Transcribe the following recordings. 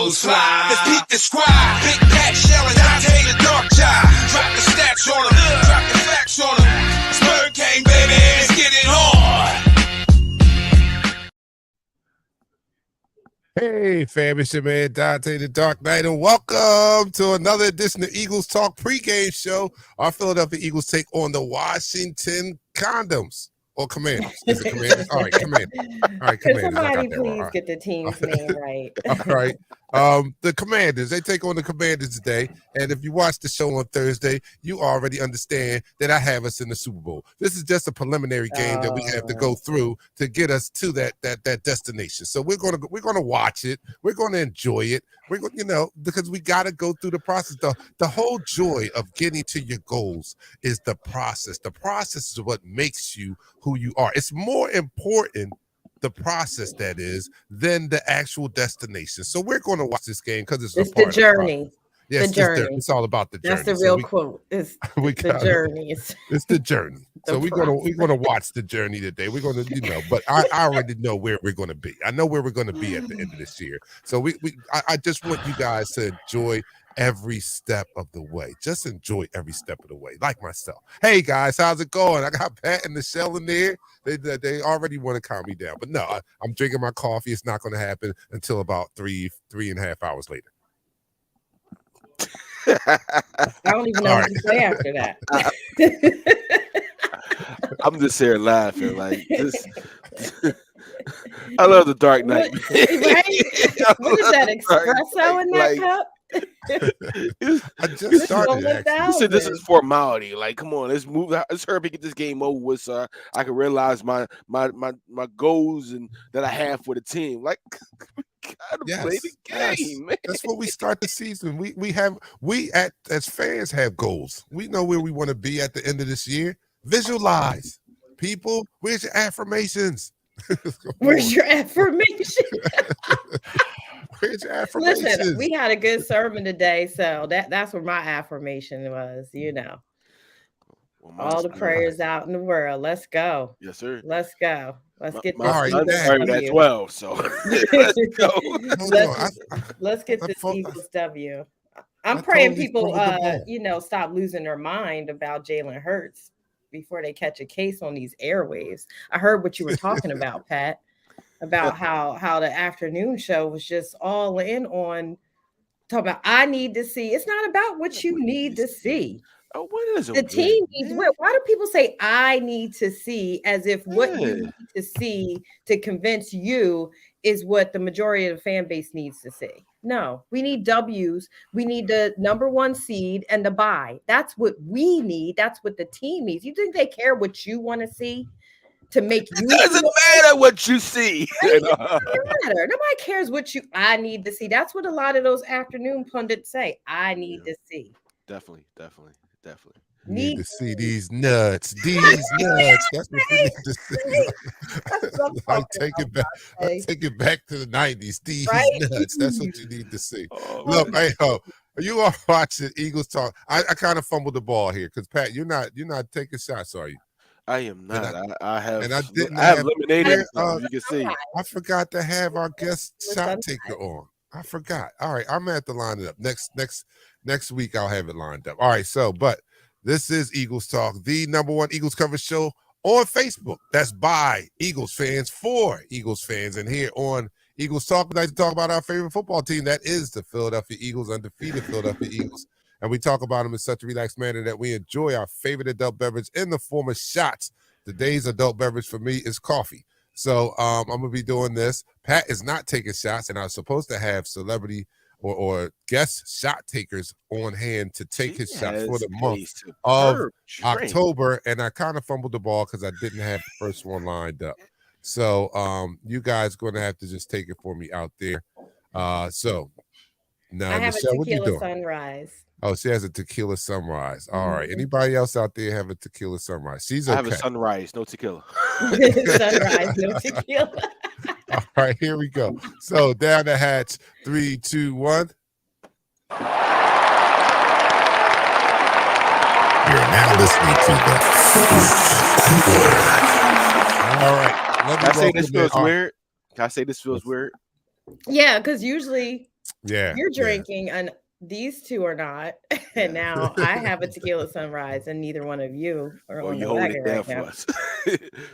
eagles fly. Let's peep the squad. Big Pat Shell and Dante the Dark Child. Drop the stats on them. Drop the facts on them. Spur King, baby. Let's get it on. Hey, fam, it's your man Dante the Dark Knight, and welcome to another edition of Eagles Talk pregame show. Our Philadelphia Eagles take on the Washington Condoms. Or Commanders. Is it Commanders? All right, Commanders. All right, Could Commanders. somebody please get the team's name right? All right. The Commanders, they take on the Commanders today. And if you watch the show on Thursday, you already understand that I have us in the Super Bowl. This is just a preliminary game that we have to go through to get us to that destination. So we're gonna watch it. We're gonna enjoy it. We're going, because we gotta go through the process. The whole joy of getting to your goals is the process. The process is what makes you who you are. It's more important, the process that is, than the actual destination. So we're going to watch this game because it's the journey. Yes, the journey. It's all about the journey. That's the real quote. It's the journey. It's the journey. So we're gonna watch the journey today. We're gonna, but I already know where we're gonna be. I know where we're gonna be at the end of this year. So I just want you guys to enjoy every step of the way. Just enjoy every step of the way, like myself. Hey guys, how's it going? I got Pat and Michelle in there. They already want to calm me down, but no, I'm drinking my coffee. It's not going to happen until about 3.5 hours later. I don't even know what to say after that. I'm just here laughing like this. I love the Dark Knight. Right? What is that, espresso in that cup? I just started. This is formality. Like, come on, let's move. Let's hurry up and get this game over with, so I can realize my goals and that I have for the team. Like, gotta play the game, man. That's what we start the season. We as fans have goals. We know where we want to be at the end of this year. Visualize, people. Where's your affirmations? Where's your affirmation? Where's your affirmations? Listen, we had a good sermon today, so that's where my affirmation was. Well, all the prayers out in the world. Let's go. Yes, sir. Let's go. Let's get this. All right, at 12. So let's go. Let's get this Eagles W. I'm praying people, stop losing their mind about Jalen Hurts before they catch a case on these airwaves. I heard what you were talking about, Pat, about how the afternoon show was just all in on talking about I need to see. It's not about what you need to see. Oh, what is it? The team needs. Why do people say I need to see as if what you need to see to convince you is what the majority of the fan base needs to see? No, we need W's. We need the number 1 seed and the bye. That's what we need. That's what the team needs. You think they care what you want to see to make you? It doesn't matter what you see. It doesn't matter. Nobody cares what I need to see. That's what a lot of those afternoon pundits say. I need to see. Definitely. Need to see these nuts. These nuts. That's what you need to see. Take it back to the 90s. These nuts. That's what you need to see. Look, you are watching Eagles Talk. I kind of fumbled the ball here because Pat, you're not taking shots, are you? I am not. I have eliminated. You can see. I forgot to have our guest shot taker on. I forgot. All right, I'm gonna have to line it up next week. I'll have it lined up. All right. So, but this is Eagles Talk, the number 1 Eagles coverage show on Facebook. That's by Eagles fans for Eagles fans, and here on Eagles Talk, we like to talk about our favorite football team. That is the Philadelphia Eagles, undefeated Philadelphia Eagles. And we talk about them in such a relaxed manner that we enjoy our favorite adult beverage in the form of shots. Today's adult beverage for me is coffee. So I'm going to be doing this. Pat is not taking shots, and I was supposed to have celebrity or guest shot takers on hand to take his shot for the month of October. And I kind of fumbled the ball because I didn't have the first one lined up. So you guys going to have to just take it for me out there. So now, I have Michelle, a what you doing? Sunrise. Oh, she has a tequila sunrise. All right. Anybody else out there have a tequila sunrise? She's okay. I have a sunrise, no tequila. Sunrise, no tequila. All right, here we go. So down the hatch, 3, 2, 1. You're now listening to the. All right. Can I say this feels weird? Can I say this feels weird? Yeah, because usually You're drinking, and these two are not. And now I have a tequila sunrise, and neither one of you are on the wagon right now. Us.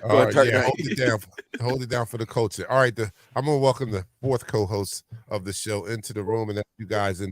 Hold it down. Hold it down for the culture. All right, I'm gonna welcome the fourth co-host of the show into the room, and that's you guys in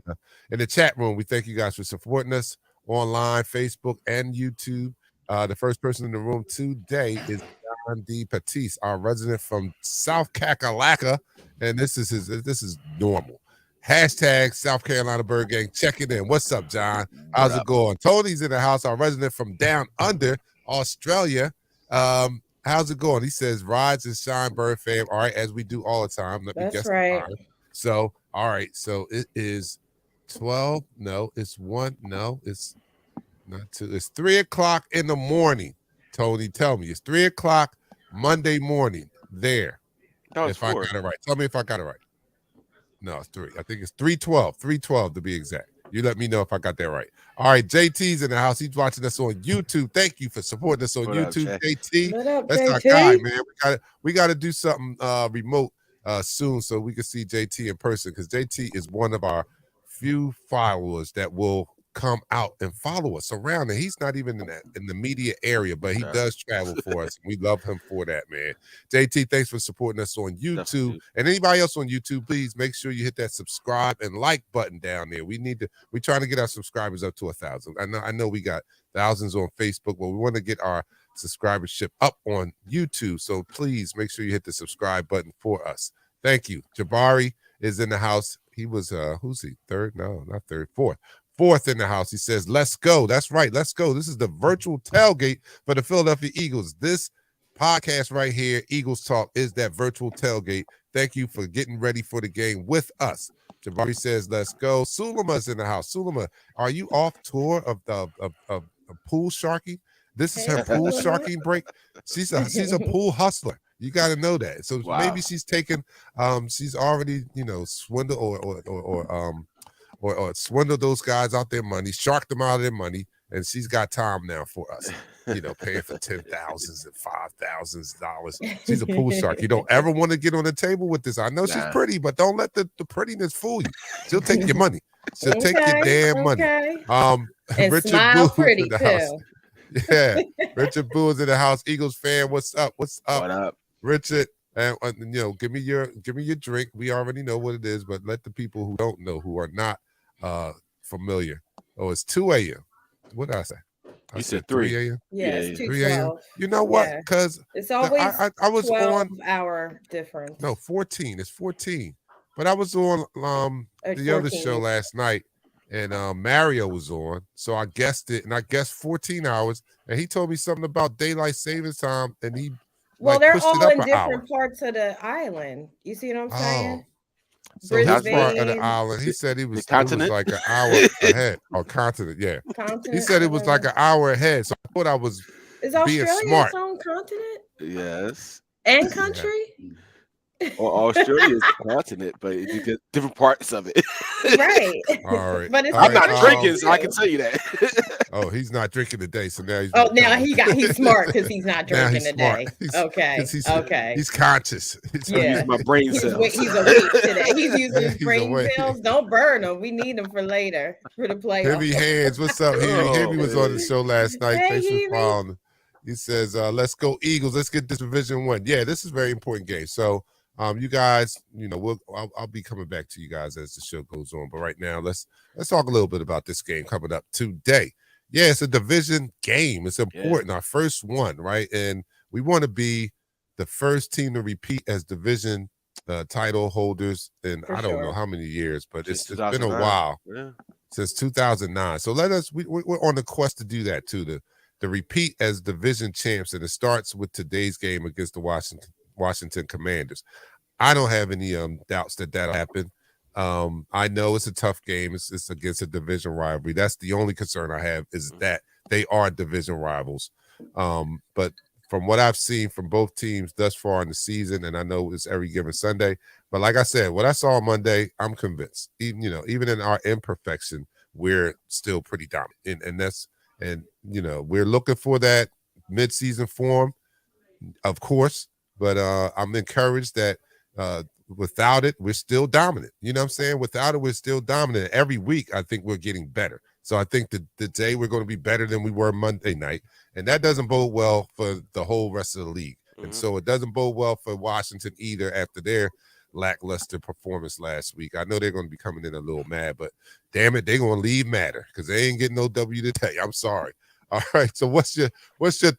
the chat room. We thank you guys for supporting us online, Facebook, and YouTube. The first person in the room today is John D. Patisse, our resident from South Kakalaka, and this is normal. Hashtag South Carolina Bird Gang checking in. What's up, John? How's it going? Tony's in the house, our resident from down under Australia. How's it going? He says, Rides and Shine Bird fam. All right, as we do all the time. Let me guess. Right. So, all right. So it is 12. No, it's 1. No, it's not 2. It's 3 o'clock in the morning. Tony, tell me. It's 3 o'clock Monday morning there. If I got it right. Tell me if I got it right. No, it's 3. I think it's 3:12. 3:12 to be exact. You let me know if I got that right. All right, JT's in the house. He's watching us on YouTube. Thank you for supporting us on YouTube, JT. That's JT? Our guy, man. We got to do something remote soon so we can see JT in person, because JT is one of our few followers that will come out and follow us around. And he's not even in the media area, but he does travel for us. We love him for that, man. JT, thanks for supporting us on YouTube. Definitely. And anybody else on YouTube, please make sure you hit that subscribe and like button down there. We're trying to get our subscribers up to 1,000. I know we got thousands on Facebook, but we want to get our subscribership up on YouTube. So please make sure you hit the subscribe button for us. Thank you. Jabari is in the house. He was who's he? Third? No, not third. Fourth in the house. He says, let's go. That's right. Let's go. This is the virtual tailgate for the Philadelphia Eagles. This podcast right here, Eagles Talk, is that virtual tailgate. Thank you for getting ready for the game with us. Jabari says, let's go. Sulema's in the house. Sulema, are you off tour of pool sharking? This is her pool sharking break. She's a pool hustler. You got to know that. So maybe she's taken, she's already, swindled or swindle those guys out their money, shark them out of their money, and she's got time now for us, paying for $10,000 and $5,000. She's a pool shark. You don't ever want to get on the table with this. I know she's pretty, but don't let the prettiness fool you. She'll take your money. She'll take your damn money. And Richard smile Boo pretty in the too. House. Yeah, Richard Boo is in the house. Eagles fan, what's up? What's up? What up, Richard? And give me your drink. We already know what it is, but let the people who don't know, who are not familiar. Oh, it's 2 a.m. What did I say? You said 3 a.m. Yeah, it's 3 a.m. You know what? Because it's always I was 12-hour difference. No, 14. It's 14. But I was on the other show last night, and Mario was on, so I guessed it, and I guessed 14 hours, and he told me something about daylight savings time, and he they're all in different parts of the island. You see what I'm saying? So his part of the island, he said it was like an hour ahead. Or continent, yeah. He said it was like an hour ahead. So I thought I was being smart. Is Australia its own continent? Yes. And country? Well, Australia is a continent, but you get different parts of it. Right. All right. But I'm not drinking, so I can tell you that. Oh, he's not drinking today, so now he's. Oh, now he's smart because he's not drinking today. Okay. He's conscious. He's using my brain cells. He's awake today. He's using his brain cells. Don't burn them. We need them for later for the playoffs. Heavy Hands, what's up? Heavy was on the show last night. Thanks for following. He says, "Let's go Eagles. Let's get this Division 1." Yeah, this is a very important game. So. You guys, I'll be coming back to you guys as the show goes on. But right now, let's talk a little bit about this game coming up today. Yeah, it's a division game. It's important. Our first one, right? And we want to be the first team to repeat as division title holders in I don't know how many years, but it's been a while since 2009. So we're on the quest to do that too, to repeat as division champs, and it starts with today's game against the Washington Commanders. I don't have any doubts that'll happen. I know it's a tough game. It's against a division rivalry. That's the only concern I have, is that they are division rivals. But from what I've seen from both teams thus far in the season, and I know it's every given Sunday, but like I said, what I saw on Monday, I'm convinced. Even in our imperfection, we're still pretty dominant. And we're looking for that midseason form, of course. But I'm encouraged that without it, we're still dominant. You know what I'm saying? Without it, we're still dominant. Every week, I think we're getting better. So I think that today we're going to be better than we were Monday night. And that doesn't bode well for the whole rest of the league. And so it doesn't bode well for Washington either after their lackluster performance last week. I know they're going to be coming in a little mad, but damn it, they're going to leave matter because they ain't getting no W today. I'm sorry. All right. So what's your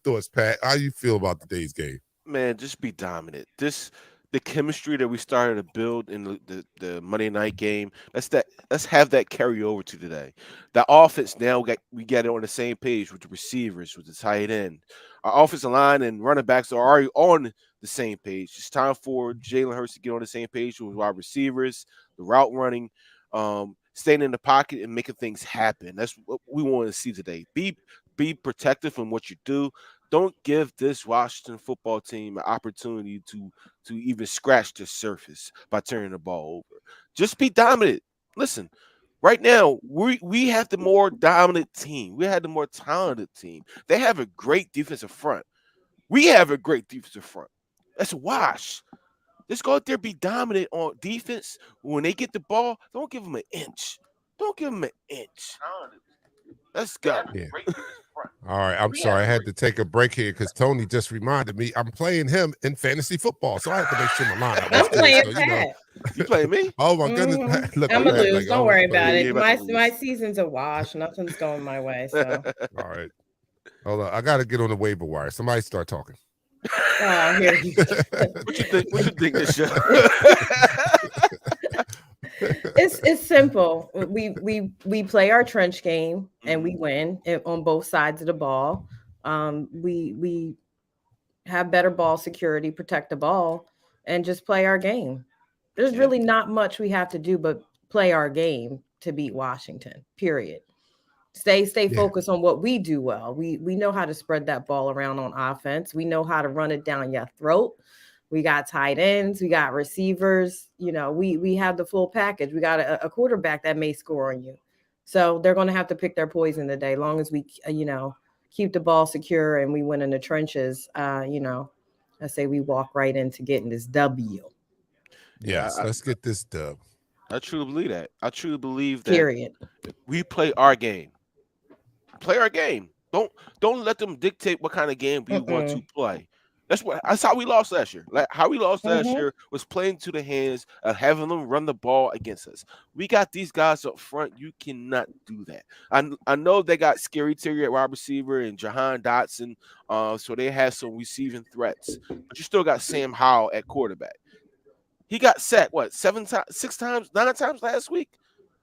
thoughts, Pat? How you feel about today's game? Man, just be dominant. The chemistry that we started to build in the Monday night game. Let's have that carry over to today. The offense now we get it on the same page with the receivers, with the tight end. Our offensive line and running backs are already on the same page. It's time for Jalen Hurts to get on the same page with wide receivers, the route running, staying in the pocket and making things happen. That's what we want to see today. Be protective in what you do. Don't give this Washington football team an opportunity to even scratch the surface by turning the ball over. Just be dominant. Listen, right now, we have the more dominant team. We have the more talented team. They have a great defensive front. We have a great defensive front. That's a wash. Just go out there, be dominant on defense. When they get the ball, don't give them an inch. Don't give them an inch. Let's go. Yeah. All right. I'm sorry. I had to take a break here because Tony just reminded me I'm playing him in fantasy football. So I have to make sure my lineup I'm playing so, Pat. You playing me? Oh, my goodness. Look, I'm going to lose. like, don't worry about it. it. My season's a wash. Nothing's going my way. So. All right. Hold on. I got to get on the waiver wire. Somebody start talking. Oh, here you go. What you think this show? It's simple. We play our trench game and we win on both sides of the ball. We have better ball security, protect the ball, and just play our game. There's really not much we have to do but play our game to beat Washington. Period. Stay focused on what we do well. We know how to spread that ball around on offense. We know how to run it down your throat. We got tight ends. We got receivers. You know, we have the full package. We got a quarterback that may score on you. So they're going to have to pick their poison today. Long as we, keep the ball secure and we win in the trenches, I say we walk right into getting this W. Yes, let's get this dub. I truly believe that. I truly believe that. Period. We play our game. Play our game. Don't let them dictate what kind of game we want to play. That's how we lost last year. Like how we lost last year was playing to the hands of having them run the ball against us. We got these guys up front. You cannot do that. I know they got Scary Terry at wide receiver and Jahan Dotson, so they have some receiving threats. But you still got Sam Howell at quarterback. He got sacked 9 times last week.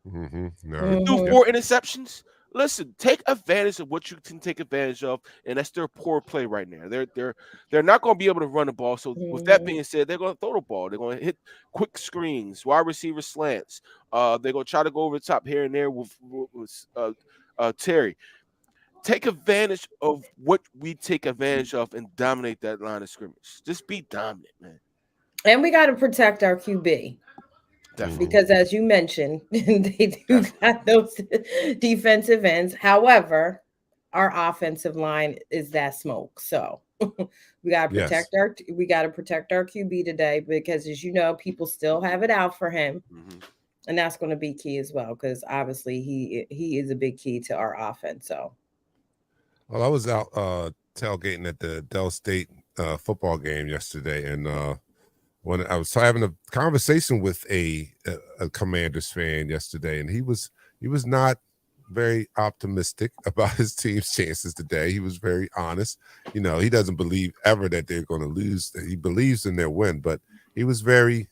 Mm-hmm. No. Mm-hmm. 4 interceptions. Listen, take advantage of what you can take advantage of, and that's their poor play right now. They're not going to be able to run the ball. So with that being said, they're going to throw the ball. They're going to hit quick screens, wide receiver slants. They're going to try to go over the top here and there with Terry. Take advantage of what we take advantage of and dominate that line of scrimmage. Just be dominant, man. And we got to protect our QB. Definitely. Because as you mentioned, they do got those defensive ends. However, our offensive line is that smoke. So we got to protect our QB today because, as you know, people still have it out for him. Mm-hmm. And that's going to be key as well because obviously he is a big key to our offense. So, well, I was out tailgating at the Dell State football game yesterday, and when I was having a conversation with a Commanders fan yesterday, and he was not very optimistic about his team's chances today. He was very honest. He doesn't believe ever that they're going to lose. He believes in their win, but he was very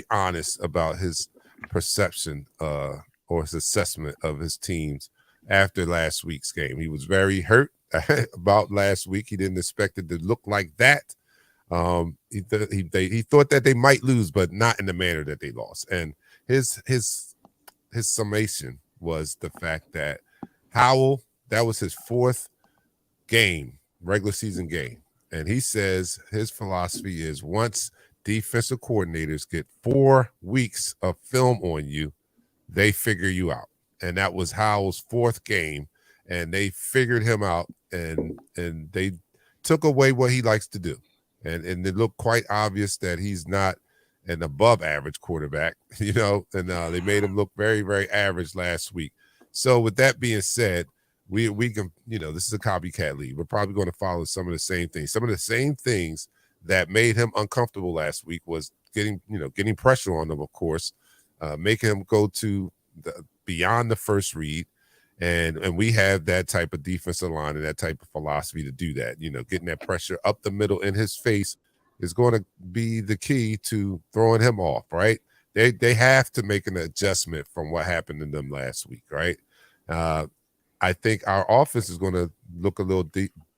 honest about his perception or his assessment of his teams after last week's game. He was very hurt about last week. He didn't expect it to look like that. He thought that they might lose, but not in the manner that they lost. And his summation was the fact that Howell, that was his 4th regular season game. And he says his philosophy is once defensive coordinators get 4 weeks of film on you, they figure you out. And that was Howell's 4th game. And they figured him out and they took away what he likes to do. And it looked quite obvious that he's not an above average quarterback, you know, and they made him look very, very average last week. So with that being said, we can, you know, this is a copycat league. We're probably going to follow some of the same things. Some of the same things that made him uncomfortable last week was getting pressure on him, of course, making him go to beyond the first read. And we have that type of defensive line and that type of philosophy to do that. You know, getting that pressure up the middle in his face is going to be the key to throwing him off, right? They have to make an adjustment from what happened to them last week, right? I think our offense is going to look a little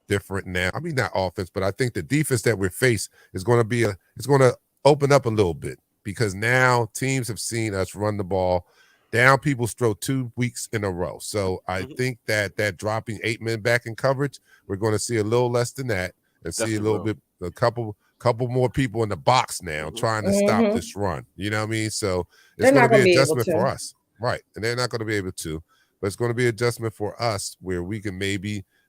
different now. I mean, not offense, but I think the defense that we face is going to it's going to open up a little bit because now teams have seen us run the ball down people's throat 2 weeks in a row. So I think that dropping 8 men back in coverage, we're going to see a little less than that and see a little bit, a couple more people in the box now trying to stop this run. You know what I mean? So it's going to be an adjustment for us. Right. And they're not going to be able to, but it's going to be an adjustment for us where we can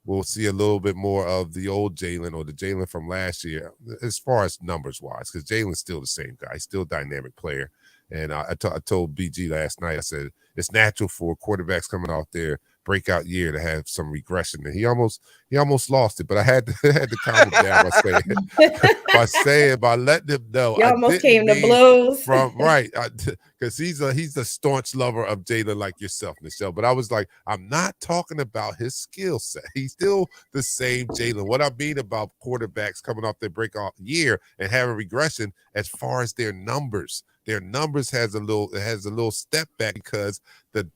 we'll see a little bit more of the old Jalen or the Jalen from last year as far as numbers wise, because Jalen's still the same guy, still a dynamic player. And I told BG last night, I said, it's natural for quarterbacks coming off their breakout year to have some regression. And he almost lost it, but I had to calm him down by letting him know. You almost came to blows. Right. Because he's a staunch lover of Jalen like yourself, Michelle. But I was like, I'm not talking about his skill set. He's still the same Jalen. What I mean about quarterbacks coming off their breakout year and having regression as far as their numbers. Their numbers has a little step back because the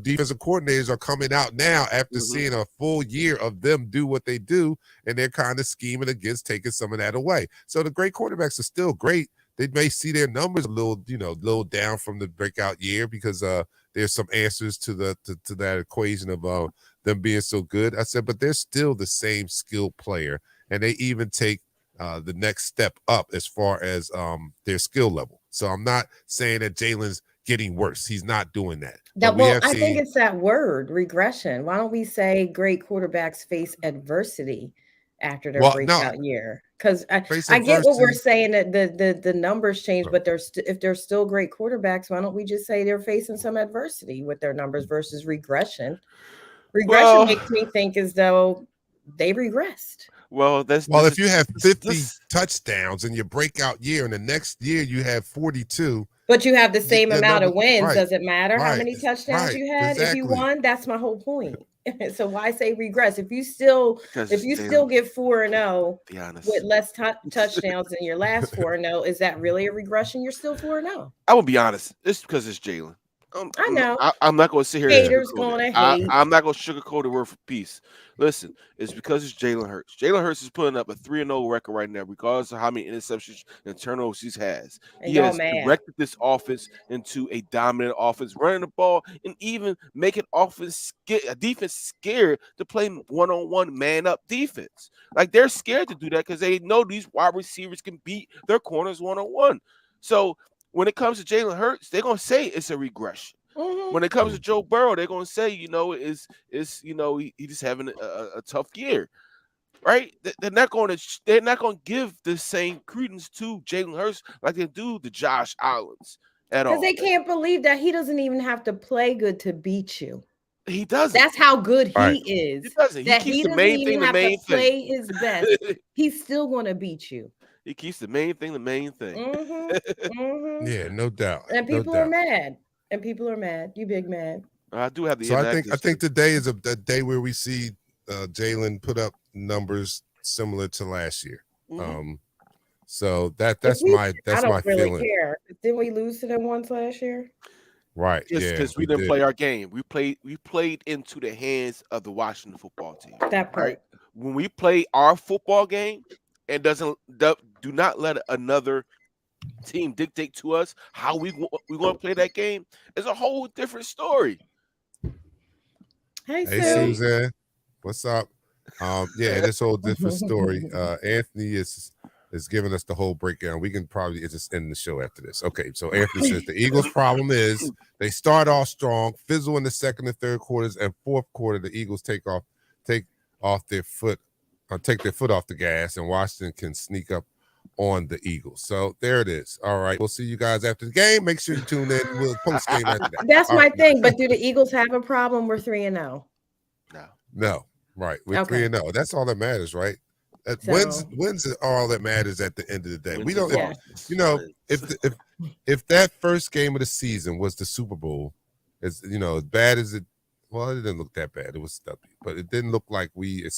defensive coordinators are coming out now after seeing a full year of them do what they do, and they're kind of scheming against taking some of that away. So the great quarterbacks are still great. They may see their numbers a little down from the breakout year because there's some answers to that equation of them being so good. I said, but they're still the same skilled player, and they even take the next step up as far as their skill level. So I'm not saying that Jalen's getting worse. He's not doing that. I think it's that word, regression. Why don't we say great quarterbacks face adversity after their breakout year? Because I get what we're saying, that the numbers change, but if they're still great quarterbacks, why don't we just say they're facing some adversity with their numbers versus regression? Regression makes me think as though they regressed. If you have 50 touchdowns in your breakout year and the next year you have 42, but you have the same amount of wins, does it matter how many touchdowns you had? Exactly. If you won, that's my whole point. So why say regress? If you still get 4-0 with less touchdowns than your last 4-0, is that really a regression? You're still 4-0. I will be honest. It's because it's Jalen. I know. I'm not going to sit here. Haters going to hate. I'm not going to sugarcoat the word for peace. Listen, it's because it's Jalen Hurts. Jalen Hurts is putting up a 3-0 record right now, regardless of how many interceptions and turnovers he has. He has directed this offense into a dominant offense, running the ball and even making defense scared to play one-on-one man-up defense. Like, they're scared to do that because they know these wide receivers can beat their corners one-on-one. So when it comes to Jalen Hurts, they're gonna say it's a regression. When it comes to Joe Burrow, they're gonna say, he's just having a tough year, right? They're not gonna give the same credence to Jalen Hurts like they do the Josh Allens at all. Because they can't believe that he doesn't even have to play good to beat you. He doesn't. That's how good he is. He doesn't. That he doesn't even have to play his best. He's still gonna beat you. He keeps the main thing the main thing. Yeah, no doubt. And people are mad. You big mad. I do have the. So I think today is a day where we see Jalen put up numbers similar to last year. So that's my feeling. Care. Didn't we lose to them once last year? Right. Because we didn't play our game. We played into the hands of the Washington football team. That part. Right? When we play our football game, and do not let another team dictate to us how we want to play that game, it's a whole different story. Hey Susan, what's up? This whole different story. Anthony is giving us the whole breakdown. We can probably just end the show after this. Okay, so Anthony says the Eagles' problem is they start off strong, fizzle in the second and third quarters, and fourth quarter the Eagles take their foot off the gas, and Washington can sneak up on the Eagles. So there it is. All right. We'll see you guys after the game. Make sure you tune in. We'll post game after that. That's my thing. But do the Eagles have a problem? We're 3-0. No. Right. We're 3-0. That's all that matters, right? Wins are all that matters at the end of the day. We don't, if that first game of the season was the Super Bowl, as bad as it. Well, it didn't look that bad. It was stuffy, but it didn't look like we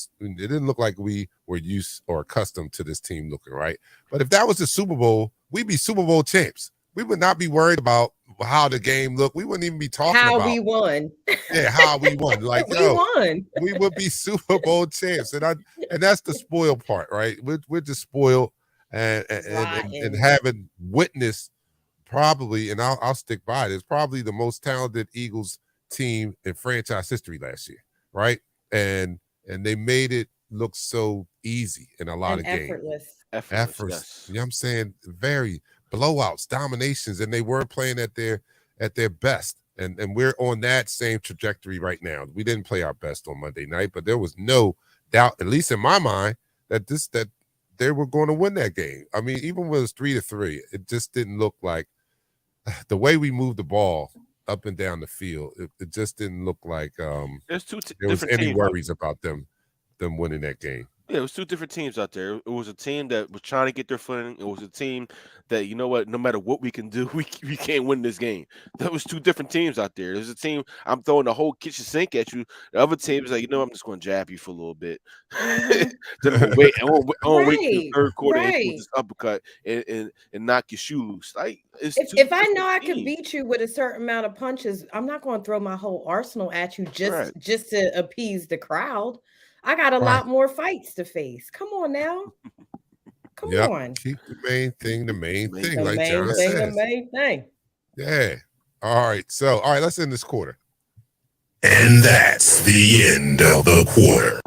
were used or accustomed to this team looking right. But if that was the Super Bowl, we'd be Super Bowl champs. We would not be worried about how the game looked. We wouldn't even be talking about how we won. Yeah, how we won. Like we won. We would be Super Bowl champs, and that's the spoiled part, right? We're just spoiled and having witnessed probably, and I'll stick by it. It's probably the most talented Eagles team in franchise history last year, right? And they made it look so easy in a lot of games. Effortless. Yes. You know what I'm saying? Very blowouts, dominations, and they weren't playing at their best. And we're on that same trajectory right now. We didn't play our best on Monday night, but there was no doubt, at least in my mind, that they were going to win that game. I mean, even when it was 3-3, it just didn't look like the way we moved the ball up and down the field. It just didn't look like there was any worries about them winning that game. Yeah, it was two different teams out there. It was a team that was trying to get their footing. It was a team that, you know what, no matter what we can do, we can't win this game. That was two different teams out there. There's a team, I'm throwing the whole kitchen sink at you. The other team is like, I'm just going to jab you for a little bit. Then I'm going to wait till the third quarter and do this uppercut and knock your shoe loose. Like, if I know I can beat you with a certain amount of punches, I'm not going to throw my whole arsenal at you just to appease the crowd. I got a lot more fights to face. Come on now. Come on. Keep the main thing the main thing. The like main John thing, says. the main thing. Yeah. All right. So, let's end this quarter. And that's the end of the quarter.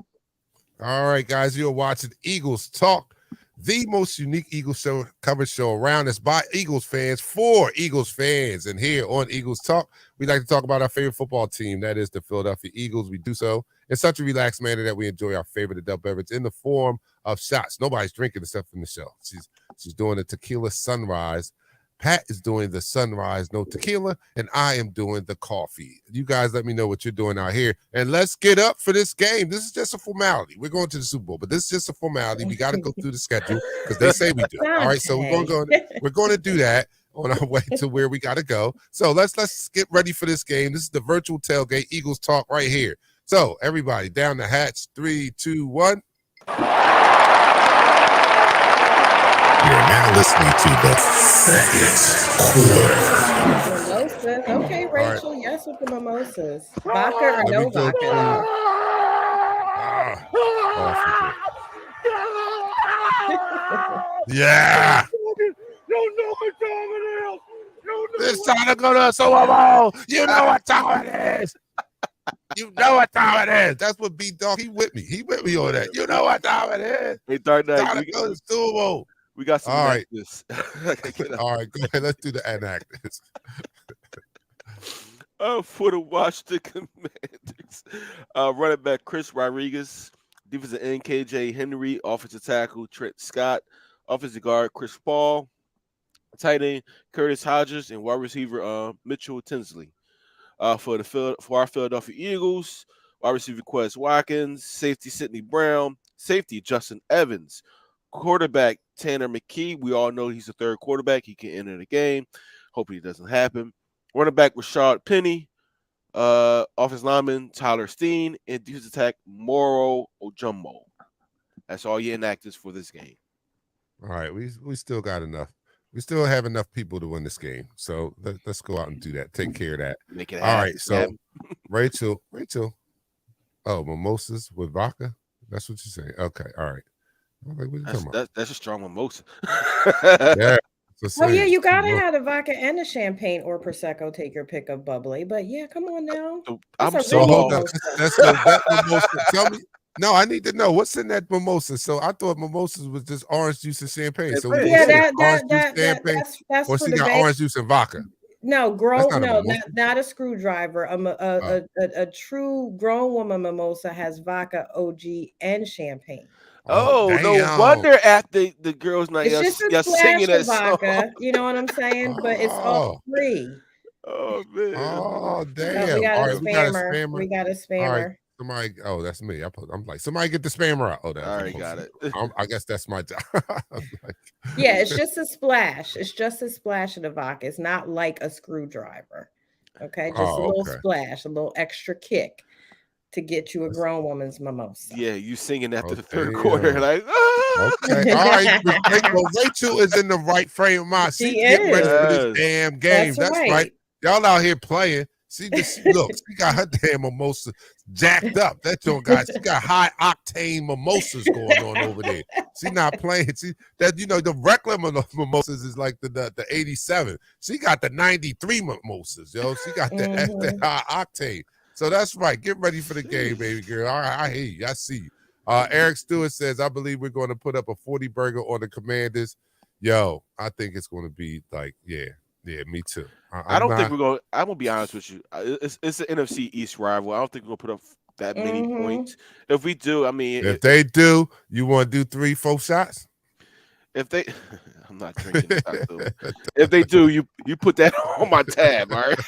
All right, guys. You're watching Eagles Talk, the most unique Eagles coverage show around. It's by Eagles fans for Eagles fans. And here on Eagles Talk, we like to talk about our favorite football team. That is the Philadelphia Eagles. We do so in such a relaxed manner that we enjoy our favorite adult beverage in the form of shots. Nobody's drinking except from Michelle. She's doing a tequila sunrise. Pat is doing the sunrise no tequila, and I am doing the coffee. You guys let me know what you're doing out here, and let's get up for this game. This is just a formality. We're going to the Super Bowl, but this is just a formality. We got to go through the schedule because they say we do. All right, so we're going to do that on our way to where we got to go. So let's get ready for this game. This is the virtual tailgate Eagles Talk right here. So everybody down the hatch, 3, 2, 1. You're now listening to the second quarter. Mimosas. Okay, Rachel, yes with the mimosas. Vodka or no vodka? Yeah. It's time to go to the Super Bowl. You know what time it is. You know what time it is. That's what B-Dog, he with me. He with me on that. You know what time it is. Hey, Dark Knight, time to go to the Super Bowl. We got some actors. All right, go ahead. Let's do the actors. For the Washington Commanders, running back Chris Rodriguez, defensive end KJ Henry, offensive tackle Trent Scott, offensive guard Chris Paul, tight end Curtis Hodges, and wide receiver Mitchell Tinsley. For our Philadelphia Eagles, wide receiver Quez Watkins, safety Sidney Brown, safety Justin Evans, quarterback Tanner McKee. We all know he's the third quarterback. He can enter the game. Hopefully it doesn't happen. Running back Rashad Penny, offensive lineman Tyler Steen, and defensive attack Moro Ojomo. That's all your inactives for this game. All right, we still got enough. We still have enough people to win this game. So let's go out and do that. Take care of that. Make it happen. All right, so Rachel. Oh, mimosas with vodka? That's what you're saying. Okay, all right. Like, what are you talking about? That's a strong mimosa. Yeah. Well, yeah, you gotta have the vodka and the champagne or prosecco. Take your pick of bubbly, but yeah, come on now. Hold up. That mimosa. Tell me. No, I need to know what's in that mimosa. So I thought mimosas was just orange juice and champagne. So yeah, that's or she got orange juice and vodka. No, not a screwdriver. A true grown woman mimosa has vodka, OG, and champagne. Oh, no damn. wonder after the girls' night, It's just a splash singing that of song. vodka. You know what I'm saying? But it's all free. Oh man. Oh, Oh, damn. we got All a right, we got a spammer. spammer. We got a All right, spammer. somebody. Oh, that's me. I'm like, somebody get the spammer out. Oh, that's All right, got it. I guess that's my job. Yeah, it's just a splash. It's just a splash of the vodka. It's not like a screwdriver. Okay, just a little splash, a little extra kick to get you a grown woman's mimosa. Yeah, you singing after the third quarter, like okay. All right, Rachel is in the right frame of mind. She's getting ready for this damn game. That's right. Y'all out here playing. She got her damn mimosa jacked up. That joint she got high octane mimosas going on over there. She not playing. The regular mimosas is like the 87. She got the 93 mimosas, yo. She got that high octane. So that's right. Get ready for the game, baby girl. All right, I hear you. I see you. Eric Stewart says, I believe we're going to put up a 40 burger on the Commanders. Yo, I think it's going to be like, yeah, me too. I don't think we're going to, I'm going to be honest with you. It's an NFC East rival. I don't think we're going to put up that many points. If we do, I mean. If they do, you want to do 3-4 shots? If they, I'm not drinking. If they do, you put that on my tab, all right?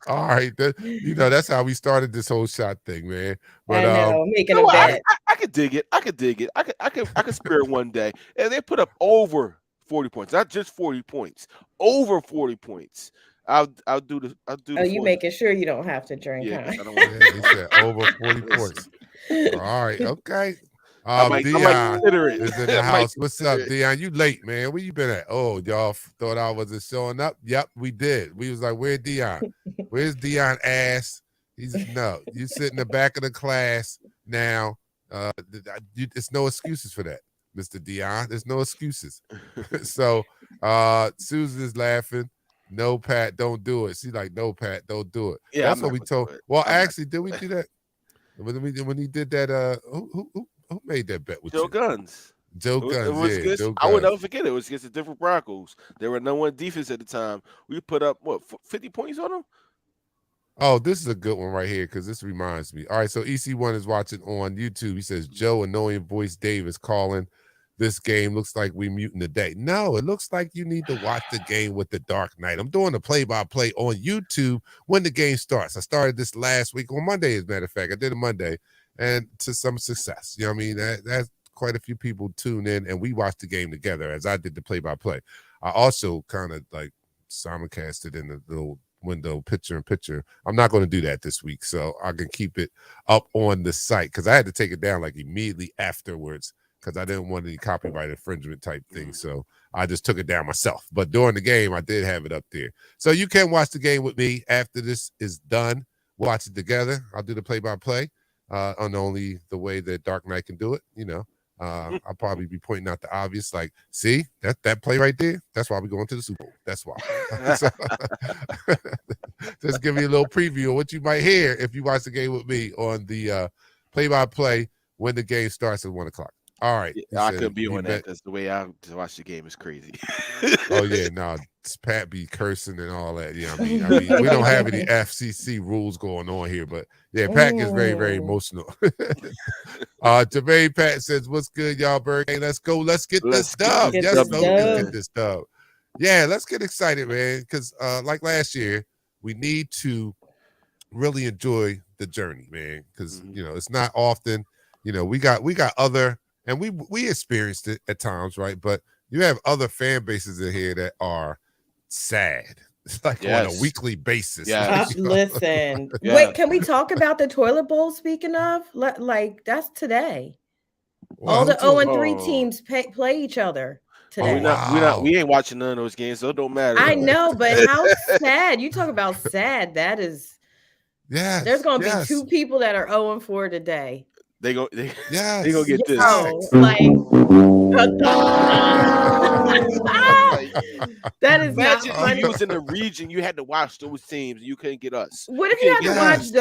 All right, that's how we started this whole shot thing, man. But I know, making a bet. I could dig it. I could spare it one day. And they put up over 40 points, not just 40 points, over 40 points. I'll do the. Oh, you making sure you don't have to drink? Yeah, huh? I don't want he said over 40 points. All right, okay. Dion is in the house. What's up, Dion? You late, man. Where you been at? Oh, y'all thought I wasn't showing up? Yep, we did. We was like, where's Dion? Where's Dion ass? You sit in the back of the class now. It's no excuses for that, Mr. Dion. There's no excuses. So Susan is laughing. No, Pat, don't do it. She's like, no, Pat, don't do it. Yeah, that's what we told. Well, actually, did we do that? When he did that, who made that bet with Joe you? Guns. Joe Guns, yeah. Joe Guns. I would never forget it. It was against the different Broncos. They were number one defense at the time. We put up, 50 points on them? Oh, this is a good one right here because this reminds me. All right, so EC1 is watching on YouTube. He says, Joe, annoying voice Dave is calling this game. Looks like we muting the day. No, it looks like you need to watch the game with the Dark Knight. I'm doing the play-by-play on YouTube when the game starts. I started this last week on Monday, as a matter of fact. I did it Monday. And to some success, you know what I mean? That's quite a few people tune in, and we watched the game together as I did the play-by-play. I also kind of like simulcasted in the little window picture-in-picture. I'm not going to do that this week, so I can keep it up on the site because I had to take it down like immediately afterwards because I didn't want any copyright infringement type thing. So I just took it down myself. But during the game, I did have it up there. So you can watch the game with me after this is done. We'll watch it together. I'll do the play-by-play. On only the way that Dark Knight can do it, I'll probably be pointing out the obvious, like, see that play right there. That's why we're going to the Super Bowl. That's why. So, just give me a little preview of what you might hear if you watch the game with me on the play-by-play when the game starts at 1:00. All right. Yeah, I could be on that because the way I watch the game is crazy. Oh yeah, no, Pat be cursing and all that. Yeah, I mean, we don't have any FCC rules going on here, but yeah, Pat gets very, very emotional. Jermaine Pat says, "What's good, y'all, Bird? Hey, let's go. Let's get this dub. Yes, let's get this dub. Yeah, let's get excited, man. Because like last year, we need to really enjoy the journey, man. Because it's not often. We got other. And we experienced it at times, right? But you have other fan bases in here that are sad. It's like on a weekly basis. Yeah. Listen. Yeah. Wait, can we talk about the toilet bowl? Speaking of, like that's today. Well, all the 0-3 teams play each other today. We ain't watching none of those games, so it don't matter. I know, but how sad. You talk about sad. That is. Yeah. There's gonna be 2 people that are 0-4 today. They gonna get this. That is not funny. funny. You was in the region, you had to watch those teams, you couldn't get us. What if you had to watch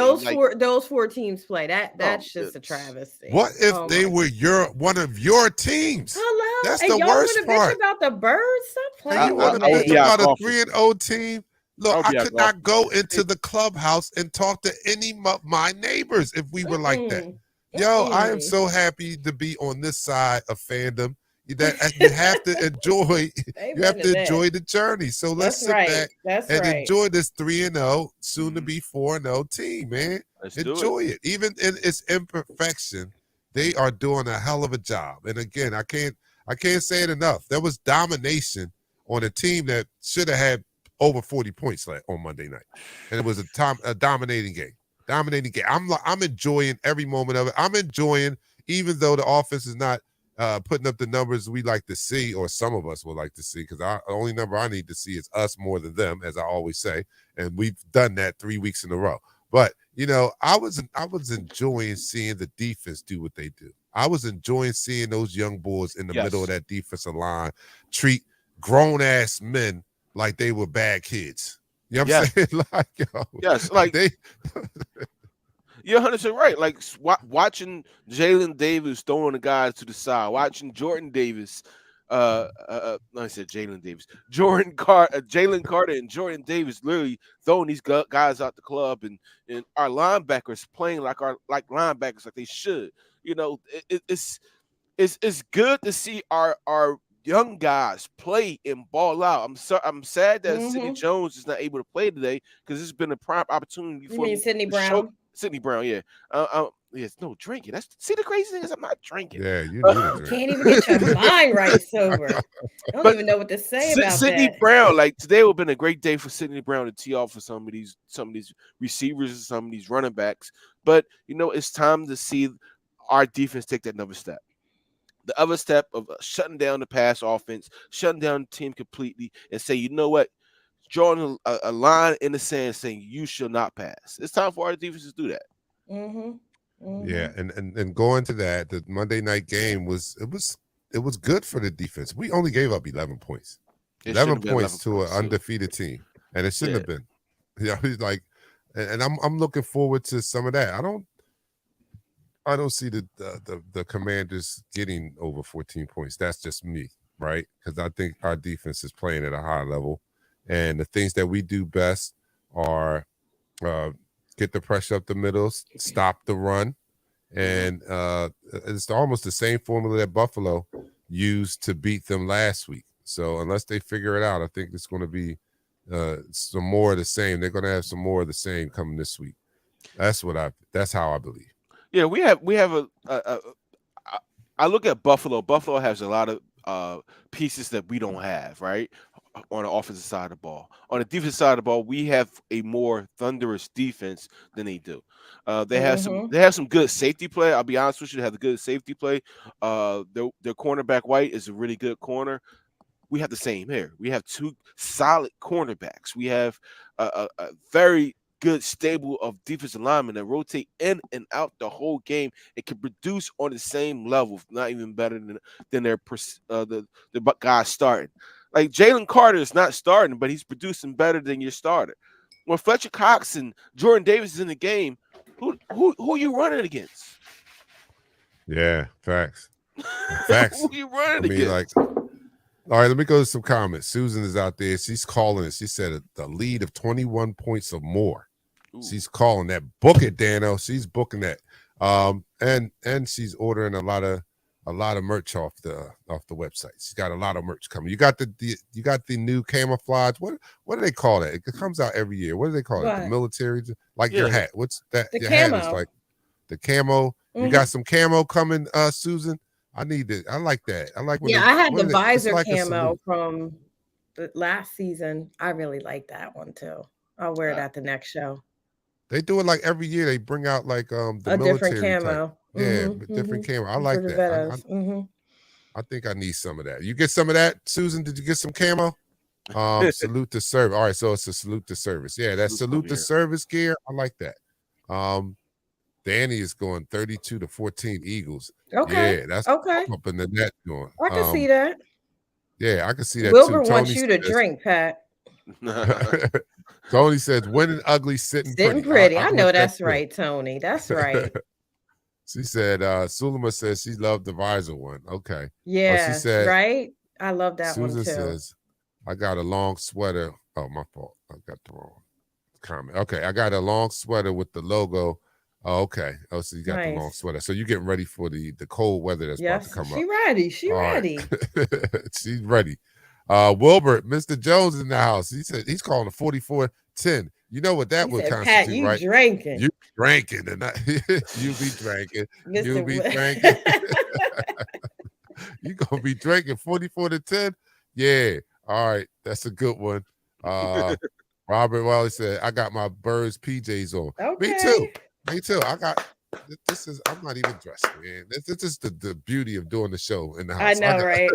those four teams play? That's just a travesty. What if they were one of your teams? Hello, that's the worst part. Bitch about the Birds. Stop playing. You want to bitch about a 3-0 team? Look, I could not go into the clubhouse and talk to any of my neighbors if we were like that. Yo, I am so happy to be on this side of fandom. That you have to enjoy. You have to enjoy the journey. So let's sit back and enjoy this 3-0, soon to be 4-0 team, man. Enjoy it. Even in its imperfection, they are doing a hell of a job. And again, I can't say it enough. There was domination on a team that should have had over 40 points on Monday night, and it was a dominating game. I'm enjoying every moment of it. I'm enjoying, even though the offense is not putting up the numbers we like to see, or some of us would like to see, because the only number I need to see is us more than them, as I always say, and we've done that 3 weeks in a row. But I was enjoying seeing the defense do what they do. I was enjoying seeing those young boys in the middle of that defensive line treat grown-ass men like they were bad kids. You know what I'm saying? Like, you're 100% right. Like watching Jalen Davis throwing the guys to the side, watching Jordan Davis, I said Jalen Davis, Jalen Carter and Jordan Davis literally throwing these guys out the club, and our linebackers playing like linebackers like they should. It's good to see our young guys play and ball out. I'm sad that Sidney Jones is not able to play today, because it's been a prime opportunity for me. Sidney Brown? Sidney Brown, yeah. Yes, no drinking. See, the crazy thing is I'm not drinking. Yeah, you can't even get your mind right sober. I don't even know what to say about Sidney that. Brown. Like, today would have been a great day for Sidney Brown to tee off for some of these receivers and some of these running backs. But it's time to see our defense take that another step. The other step of shutting down the pass offense, shutting down the team completely, and say, you know what, drawing a line in the sand saying you shall not pass. It's time for our defense to do that. Yeah, and going to that, the Monday night game was good for the defense. We only gave up 11 points. 11 points to an undefeated team, and it shouldn't have been. He's like, and I'm looking forward to some of that. I don't see the Commanders getting over 14 points. That's just me, right? Because I think our defense is playing at a high level, and the things that we do best are get the pressure up the middle, stop the run, and it's almost the same formula that Buffalo used to beat them last week. So unless they figure it out, I think it's going to be some more of the same. They're going to have some more of the same coming this week. That's how I believe. Yeah, we have I look at Buffalo. Buffalo has a lot of pieces that we don't have, right? On the offensive side of the ball. On the defensive side of the ball, we have a more thunderous defense than they do. They have some good safety play. I'll be honest with you, they have the good safety play. Their cornerback White is a really good corner. We have the same here. We have two solid cornerbacks. We have a very good stable of defensive linemen that rotate in and out the whole game. It can produce on the same level, if not even better than their the guys starting. Like, Jalen Carter is not starting, but he's producing better than your starter. When Fletcher Cox and Jordan Davis is in the game, who are you running against? Yeah, facts. Facts. Who are you running against? All right, let me go to some comments. Susan is out there. She's calling it. She said the lead of 21 points or more. Ooh. She's calling that. Book it, Dano. She's booking that. And she's ordering a lot of merch off the website. She's got a lot of merch coming. You got the new camouflage. What do they call that? It comes out every year. What do they call it? The military, like your hat. What's that? The your camo. hat is like the camo. Mm-hmm. You got some camo coming, Susan. I need it. I like that. I like when I had the visor camo from the last season. I really like that one too. I'll wear it at the next show. They do it like every year. They bring out like the a military different camo. Type. Yeah, different camo. I like that. I think I need some of that. You get some of that, Susan? Did you get some camo? Salute to service. All right, so it's a salute to service. Yeah, that's salute to service gear. I like that. Danny is going 32-14 Eagles. Okay. Yeah, that's up in the net going. I can see that. Yeah, I can see that Wilbur too. wants you to drink, Pat. Tony says, winning ugly, sitting pretty. I know that's right, Tony. That's right. She said, Sulema says she loved the visor one. Okay. Yeah, she said, right? I love that Susan one too. Says, I got a long sweater. Oh, my fault. I got the wrong comment. Okay, I got a long sweater with the logo Oh, okay. Oh, so you got the long sweater. So you're getting ready for the cold weather that's about to come up. She ready. She ready. She's ready. Wilbert, Mr. Jones in the house. He said he's calling a 44-10. You know what that would constitute, Pat, you right? drinking. You drinking tonight. You be drinking. You be drinking. You gonna be drinking 44-10? Yeah. All right. That's a good one. Robert Wiley said, I got my Birds PJs on. Okay. Me too. I got I'm not even dressed, man. This is the beauty of doing the show in the house. I know, right?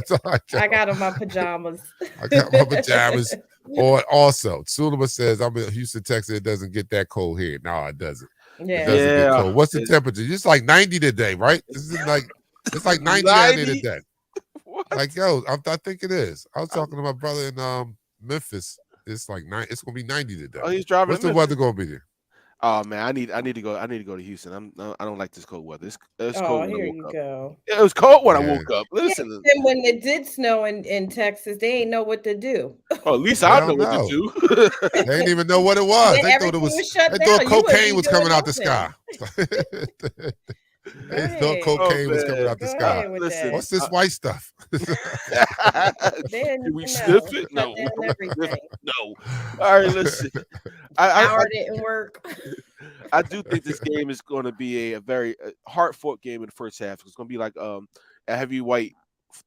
I got on my pajamas. I got my pajamas. Or also, Sulema says, I'm in Houston, Texas. It doesn't get that cold here. No, it doesn't. Yeah. It doesn't get cold. What's the temperature? It's like 90 today, right? It's like 90 down there today. What? Like, yo, I think it is. I was talking to my brother in Memphis. It's like it's gonna be 90 today. Oh, he's driving. What's the weather gonna be there? Oh man, I need to go. I need to go to Houston. I don't like this cold weather. It's cold. Here you go. It was cold when I woke up. Listen, and when it did snow in Texas, they ain't know what to do. Oh, at least I know what to do. They didn't even know what it was. They thought it was. They thought cocaine was coming out the sky. They thought cocaine was coming out the sky. Listen, what's this white stuff? Did we sniff it? No. No. All right, listen. Power didn't work. I do think this game is going to be a very hard-fought game in the first half. It's going to be like a heavyweight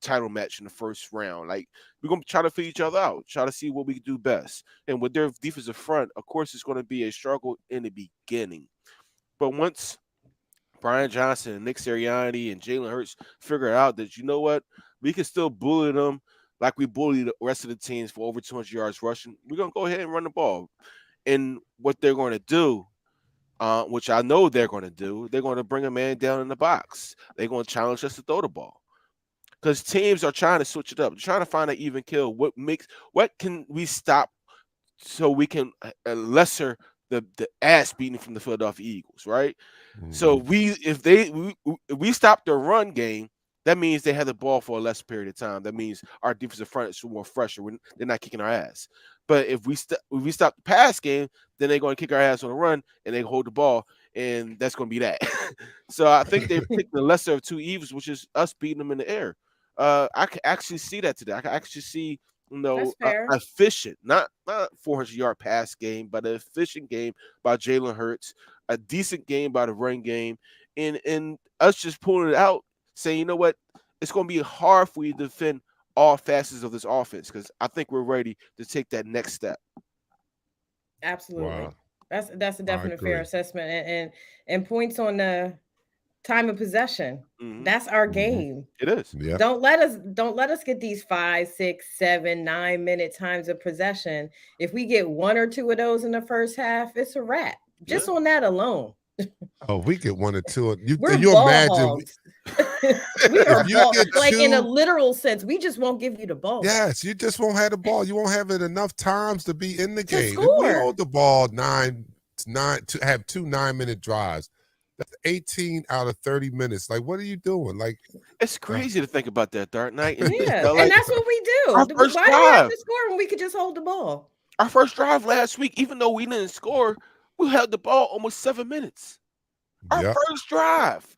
title match in the first round. Like, we're going to try to figure each other out, try to see what we can do best. And with their defensive front, of course, it's going to be a struggle in the beginning. But once Brian Johnson and Nick Sirianni and Jalen Hurts figure out that, you know what, we can still bully them like we bully the rest of the teams for over 200 yards rushing, we're going to go ahead and run the ball. And what they're going to do, which I know they're going to do, they're going to bring a man down in the box. They're going to challenge us to throw the ball. Because teams are trying to switch it up. They're trying to find an even kill. What can we stop so we can lesser the ass beating from the Philadelphia Eagles, right? Mm-hmm. So if we stop the run game, that means they have the ball for a less period of time. That means our defensive front is more fresher. They're not kicking our ass. But if we stop the pass game, then they're going to kick our ass on the run and they hold the ball, and that's going to be that. So I think they're picking the lesser of two evils, which is us beating them in the air. I can actually see that today. I can actually see, efficient, not 400-yard pass game, but an efficient game by Jalen Hurts, a decent game by the run game, and us just pulling it out, saying, you know what, it's going to be hard for you to defend all facets of this offense because I think we're ready to take that next step. Absolutely. Wow. That's a definite fair assessment, and points on the time of possession. Mm-hmm. That's our game. It is. Yeah. Don't let us get these 5, 6, 7, 9 minute times of possession. If we get one or two of those in the first half, it's a wrap. Just on that alone. Oh, we get one or two. You ball imagine hogs. We are ball, like in a literal sense. We just won't give you the ball. Yes, you just won't have the ball. You won't have it enough times to be in the game. Score. If we hold the ball to have 2 9-minute drives, that's 18 out of 30 minutes. Like, what are you doing? Like, it's crazy to think about that, Dark Knight. Yeah, and that's what we do. Why do we have to score when we could just hold the ball? Our first drive last week, even though we didn't score, we held the ball almost 7 minutes. Our first drive.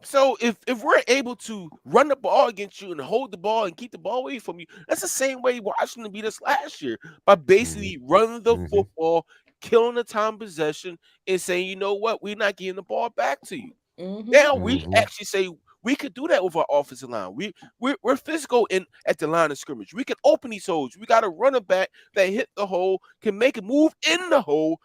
So if we're able to run the ball against you and hold the ball and keep the ball away from you, that's the same way Washington beat us last year by basically running the football, killing the time possession, and saying, you know what, we're not getting the ball back to you. Now we actually say we could do that with our offensive line. We're physical at the line of scrimmage. We can open these holes. We got a running back that hit the hole, can make a move in the hole,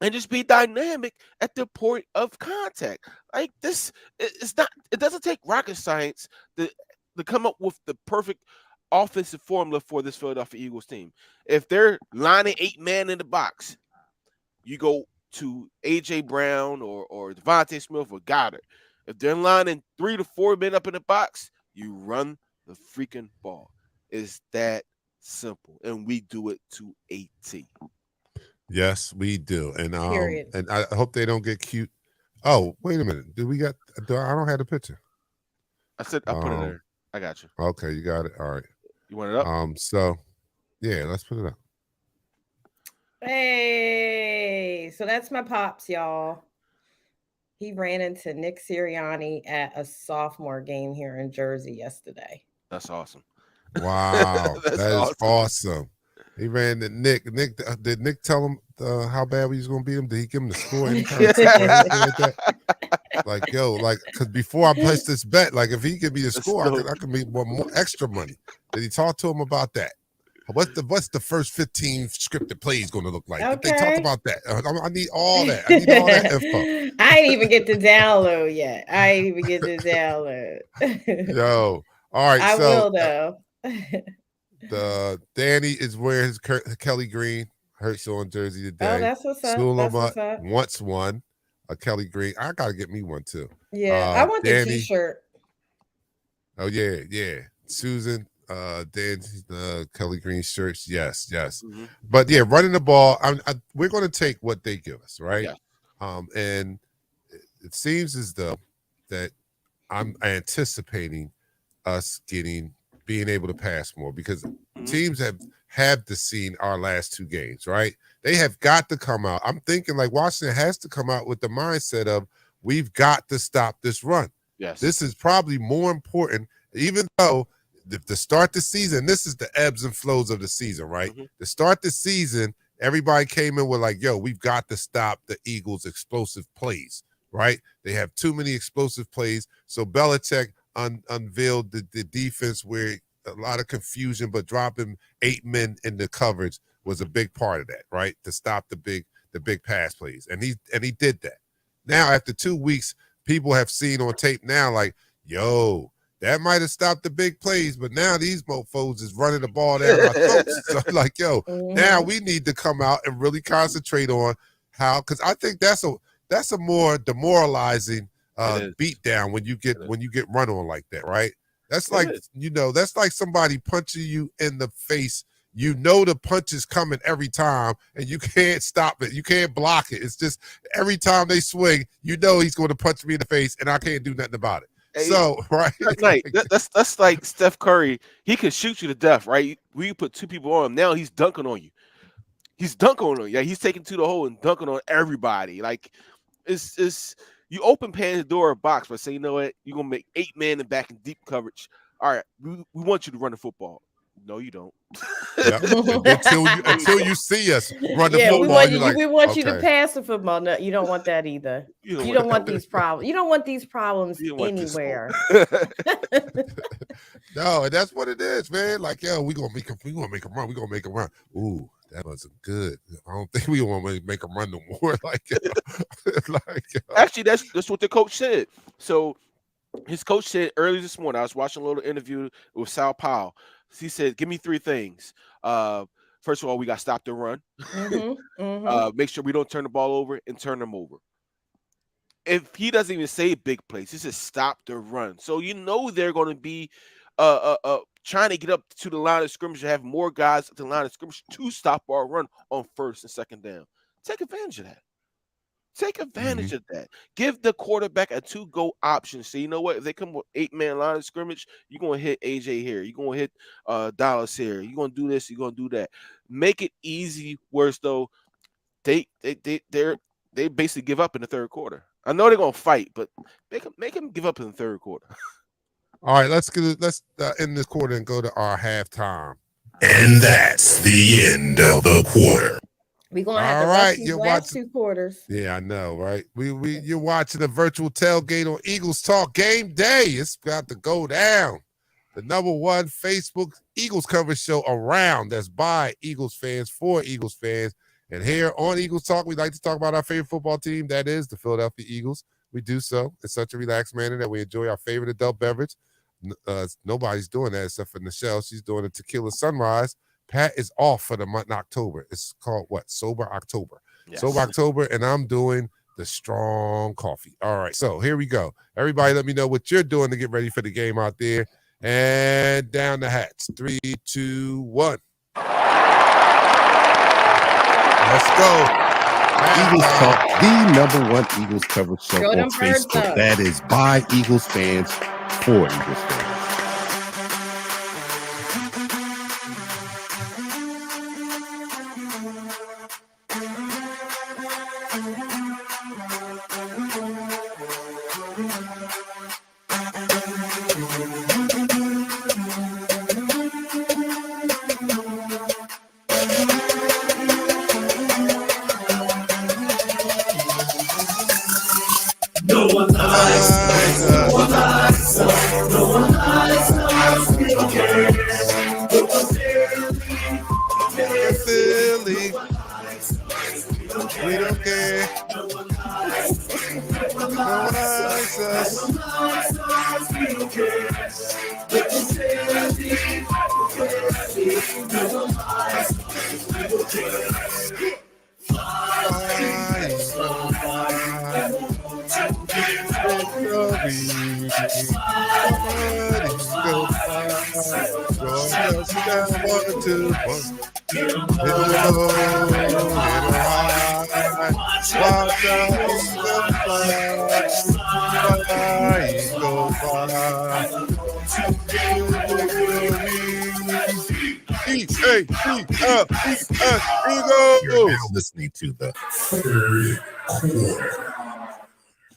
and just be dynamic at the point of contact. Like this, it doesn't take rocket science to come up with the perfect offensive formula for this Philadelphia Eagles team. If they're lining 8 men in the box, you go to A.J. Brown or Devontae Smith or Goddard. If they're lining 3 to 4 men up in the box, you run the freaking ball. It's that simple, and we do it to a T. Yes, we do. And and I hope they don't get cute. Oh, wait a minute. I don't have the picture. I said I'll put it there. I got you. Okay, you got it. All right. You want it up? So yeah, let's put it up. Hey, so that's my pops, y'all. He ran into Nick Sirianni at a sophomore game here in Jersey yesterday. That's awesome. Wow, that is awesome. He ran to Nick. Did Nick tell him how bad we was gonna beat him? Did he give him the score any kind of tip or anything like that? Like, yo, like, because before I placed this bet, like, if he give me the score, I could make more extra money. Did he talk to him about that? What's the first 15 scripted plays going to look like? Okay. Did they talk about that? I need all that. I need all that info. I ain't even get to download yet. Yo, all right. I will though. The Danny is wearing his Kelly Green Hurts on jersey today. Oh, that's what's up. Sulama once won a Kelly Green. I gotta get me one too. Yeah, I want the T-shirt. Oh yeah. Susan, Dan's Kelly Green shirts. Yes. Mm-hmm. But yeah, running the ball. We're going to take what they give us, right? Yeah. And it seems as though that I'm anticipating us being able to pass more because teams have seen our last two games, right? They have got to come out. I'm thinking like Washington has to come out with the mindset of we've got to stop this run. Yes. This is probably more important, even though to start the season, this is the ebbs and flows of the season, right? Mm-hmm. To start the season, everybody came in with like, yo, we've got to stop the Eagles' explosive plays, right? They have too many explosive plays. So Belichick unveiled the defense where a lot of confusion, but dropping 8 men in the coverage was a big part of that, right? To stop the big pass plays. And he did that. Now, after 2 weeks, people have seen on tape now, like, yo, that might have stopped the big plays, but now these mofos is running the ball down our throats. So, like, yo, now we need to come out and really concentrate on how, because I think that's a more demoralizing beatdown when you get run on like that, right? That's like, that's like somebody punching you in the face. You know the punch is coming every time, and you can't stop it. You can't block it. It's just every time they swing, you know he's going to punch me in the face, and I can't do nothing about it. Hey, so, right. That's like Steph Curry. He can shoot you to death, right? We put 2 people on him. Now he's dunking on you. He's dunking on you. Yeah, he's taking to the hole and dunking on everybody. Like, it's you open Pandora's box by saying, you know what, you're gonna make 8 men and back in deep coverage. All right, we want you to run the football. No, you don't. Until you see us run the football. We want you to pass the football. No, you don't want that either. You don't want these problems. You don't want these problems anywhere. No, and that's what it is, man. Like, yo, we gonna make a run. We gonna make a run. Ooh, that wasn't good. I don't think we want to make a run no more. Actually, that's what the coach said. So his coach said earlier this morning. I was watching a little interview with Sal Powell. He said, give me 3 things. First of all, we got to stop the run. Make sure we don't turn the ball over and turn them over. If he doesn't even say big plays, he says stop the run. So they're going to be trying to get up to the line of scrimmage and have more guys at the line of scrimmage to stop our run on 1st and 2nd down. Take advantage of that. Take advantage of that. Give the quarterback a 2-go option. So you know what? If they come with 8-man line of scrimmage, you're going to hit AJ here. You're going to hit Dallas here. You're going to do this. You're going to do that. Make it easy. Worse though, they basically give up in the 3rd quarter. I know they're going to fight, but make them give up in the 3rd quarter. All right, let's end this quarter and go to our halftime. And that's the end of the quarter. We're gonna have to watch these last 2 quarters. Yeah, I know, right? You're watching a virtual tailgate on Eagles Talk Game Day. It's got to go down. The #1 Facebook Eagles coverage show around that's by Eagles fans for Eagles fans. And here on Eagles Talk, we like to talk about our favorite football team. That is the Philadelphia Eagles. We do so in such a relaxed manner that we enjoy our favorite adult beverage. Nobody's doing that except for Nichelle. She's doing a tequila sunrise. Pat is off for the month in October. It's called what? Sober October. Yes. Sober October, and I'm doing the strong coffee. All right, so here we go. Everybody let me know what you're doing to get ready for the game out there. And down the hats. 3, 2, 1. Let's go. Eagles Talk, the #1 Eagles coverage show on Facebook. That is by Eagles fans for Eagles fans. No one likes us. No one likes us. No one likes us. We don't care. No one Philly. We don't care. No one likes us. No one likes us. We don't care. No one likes us. We don't care. You're now listening to the third quarter.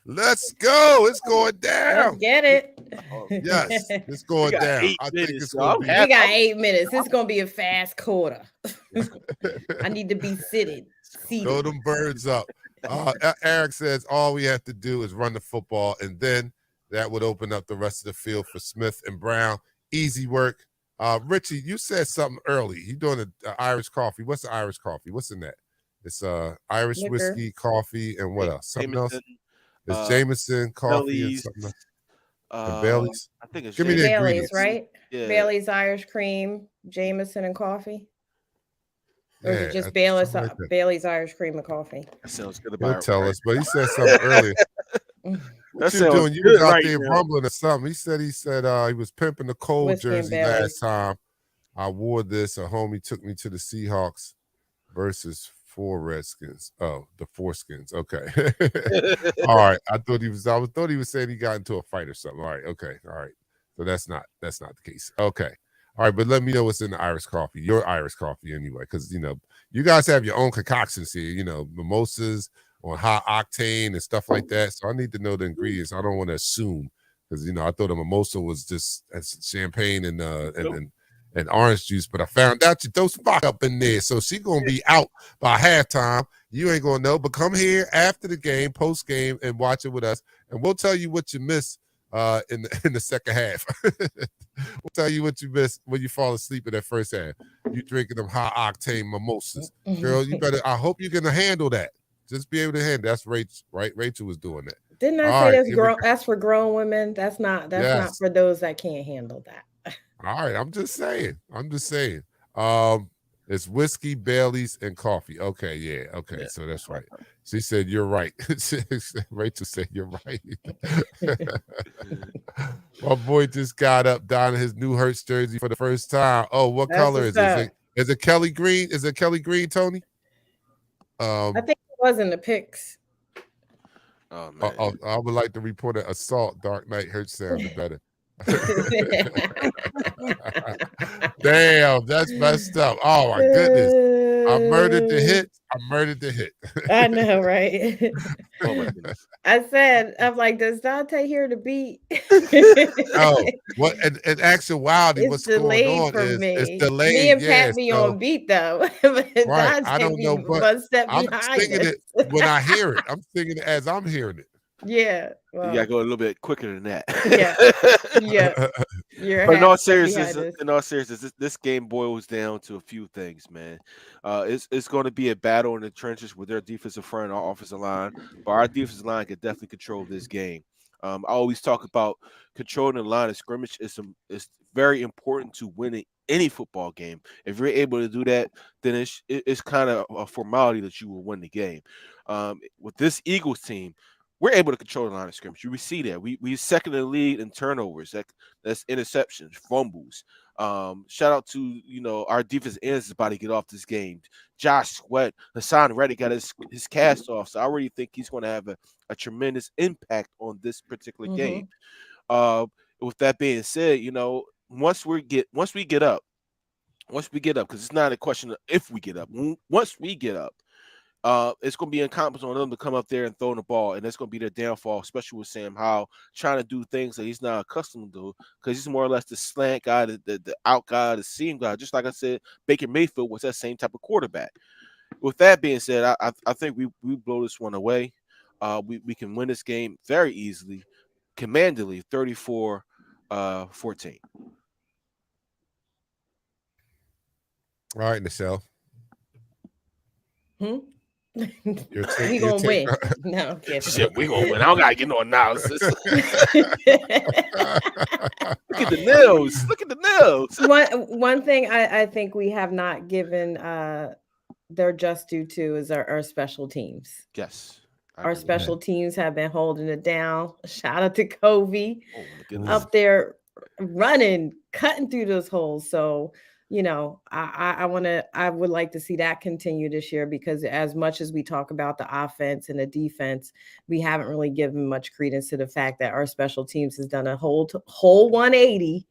Let's go. It's going down. Let's get it. Yes, it's going down. I think it's going to be. We got 8 minutes. It's going to be a fast quarter. I need to be seated. Throw them birds up. Eric says all we have to do is run the football, and then that would open up the rest of the field for Smith and Brown. Easy work. Richie, you said something early. You doing an Irish coffee. What's the Irish coffee? What's in that? It's Irish liquor, whiskey, coffee, and what else? Something Jameson, else? It's Jameson, coffee, Bailey's, and something else. And Bailey's? I think it's Give me the Bailey's, ingredients. right? Yeah. Bailey's Irish cream, Jameson, and coffee. Or is Yeah, it just something like that. Bailey's Irish cream and coffee? That sounds good. He'll tell us, but he said something earlier. What you doing? You was out there rumbling or something. He said he was pimping the cold Whiskey and jersey Bailey's. last time. I wore this. A homie took me to the Seahawks versus 4 Redskins. Oh, the Foreskins. Okay. All right. I thought he was saying he got into a fight or something. All right. Okay. All right. So that's not the case. Okay. All right, but let me know what's in the Irish coffee. Your Irish coffee anyway, because you guys have your own concoctions here. Mimosas on high octane and stuff like that. So I need to know the ingredients. I don't want to assume because I thought a mimosa was just champagne and orange juice, but I found out you throw some vodka up in there. So she's gonna be out by halftime. You ain't gonna know, but come here after the game, post game, and watch it with us, and we'll tell you what you missed in the second half. We'll tell you what you missed when you fall asleep in that first half. You drinking them high octane mimosas, girl. You better. I hope you're gonna handle that. Just be able to handle. That's Rachel, right? Rachel was doing that. Didn't I say that's for grown women? That's not for those that can't handle that. All right, I'm just saying. It's whiskey, Bailey's, and coffee. Okay, yeah. Okay, yeah. So that's right. She said you're right. Rachel said you're right. My boy just got up donning his new Hurts jersey for the first time. Oh, what color is it? Is it Kelly Green? Is it Kelly Green, Tony? I think it was in the picks. Oh man. I would like to report an assault. Dark Knight Hurts sounded better. Damn, that's messed up. Oh my goodness. I murdered the hit. I know, right? Oh my goodness. I'm like, does Dante hear the beat? Oh, what in actuality, it's what's going on is it's delayed. Me and Pat be on beat though. Right. Dante I don't know, but I'm singing it when I hear it. I'm singing it as I'm hearing it. Yeah, well, you gotta go a little bit quicker than that. Yeah. But in all seriousness, this game boils down to a few things, man. It's going to be a battle in the trenches with their defensive front and our offensive line, but our defensive line can definitely control this game. I always talk about controlling the line of scrimmage is very important to winning any football game. If you're able to do that, then it's kind of a formality that you will win the game. With this Eagles team, we're able to control the line of scrimmage. We see that. We second in the league in turnovers. That's interceptions, fumbles. Shout out to our defense ends is about to get off this game. Josh Sweat, Hassan Reddick got his cast off, so I already think he's going to have a tremendous impact on this particular game. With that being said, once we get up, because it's not a question of if we get up. Once we get up, it's going to be incumbent on them to come up there and throw the ball, and that's going to be their downfall, especially with Sam Howell trying to do things that he's not accustomed to, because he's more or less the slant guy, the out guy, the seam guy. Just like I said, Baker Mayfield was that same type of quarterback. With that being said, I think we blow this one away. we can win this game very easily, commandingly, 34-14. All right, Nichelle. We gonna win. No, shit, we gonna win. I don't gotta get no analysis. Look at the nails. Look at the nails. One thing I think we have not given their just due to is our special teams. Yes. Our special teams have been holding it down. Shout out to Covey up there running, cutting through those holes. So, you know, I would like to see that continue this year, because as much as we talk about the offense and the defense, we haven't really given much credence to the fact that our special teams has done a whole 180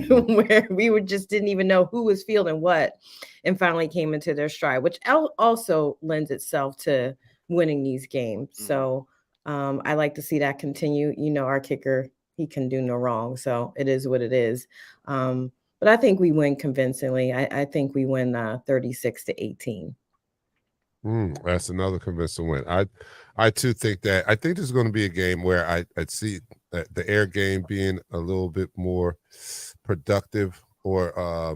where we just didn't even know who was fielding what, and finally came into their stride, which also lends itself to winning these games. So I like to see that continue. You know, our kicker, he can do no wrong. So it is what it is. But I think we win convincingly. I think we win 36-18. That's another convincing win. I too think that. I think this is going to be a game where I see the air game being a little bit more productive, or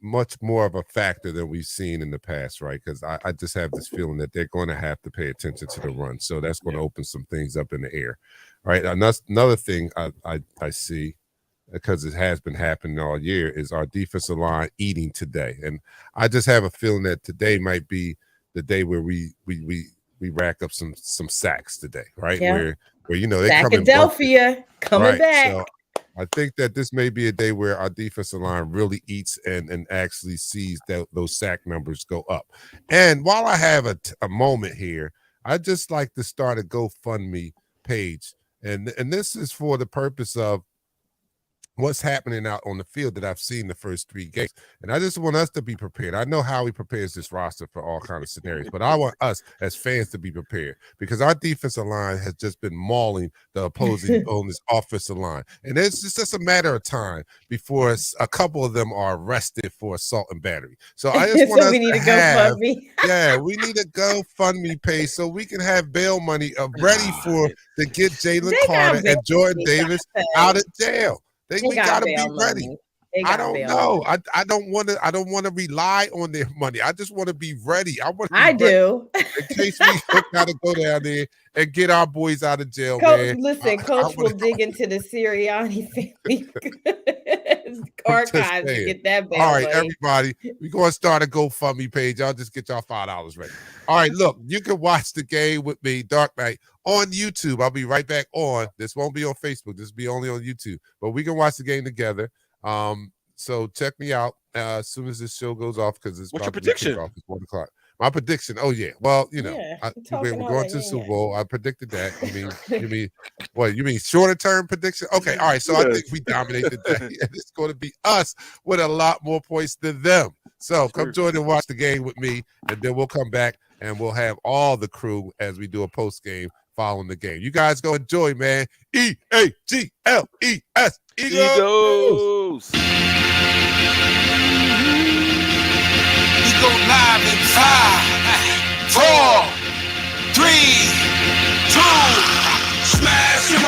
much more of a factor than we've seen in the past, right? Because I just have this feeling that they're going to have to pay attention to the run. So that's going to open some things up in the air. All right. Another thing I see, because it has been happening all year, is our defensive line eating today. And I just have a feeling that today might be the day where we rack up some sacks today, right? Yeah. Where you know, they Philadelphia coming back. So I think that this may be a day where our defensive line really eats and actually sees those sack numbers go up. And while I have a moment here, I'd just like to start a GoFundMe page. And this is for the purpose of what's happening out on the field that I've seen the first 3 games. And I just want us to be prepared. I know Howie prepares this roster for all kinds of scenarios, but I want us as fans to be prepared, because our defensive line has just been mauling the opposing on this offensive line. And it's just a matter of time before a couple of them are arrested for assault and battery. So I just want us we need to GoFundMe. Yeah, we need a GoFundMe page so we can have bail money ready to get Jalen Carter and Jordan Davis out of jail. We gotta be ready. I don't know. I don't want to rely on their money. I just want to be ready. I do. In case we gotta go down there and get our boys out of jail, man. Listen, Coach will dig into the Sirianni family archives to get that bail. All right, everybody, we're going to start a GoFundMe page. I'll just get y'all $5 ready. All right, look, you can watch the game with me, Dark Knight, on YouTube. I'll be right back on. This won't be on Facebook. This will be only on YouTube. But we can watch the game together. So check me out as soon as this show goes off, because it's what's your prediction? Off. It's 1 o'clock. My prediction. Oh yeah. Well, you know, we're going to the Super Bowl. I predicted that. You mean what? You mean shorter term prediction? Okay. All right. So I think we dominated that, and it's going to be us with a lot more points than them. So come join and watch the game with me, and then we'll come back and we'll have all the crew as we do a post game following the game. You guys go enjoy, man. EAGLES Eagles. We go live in 5, 4.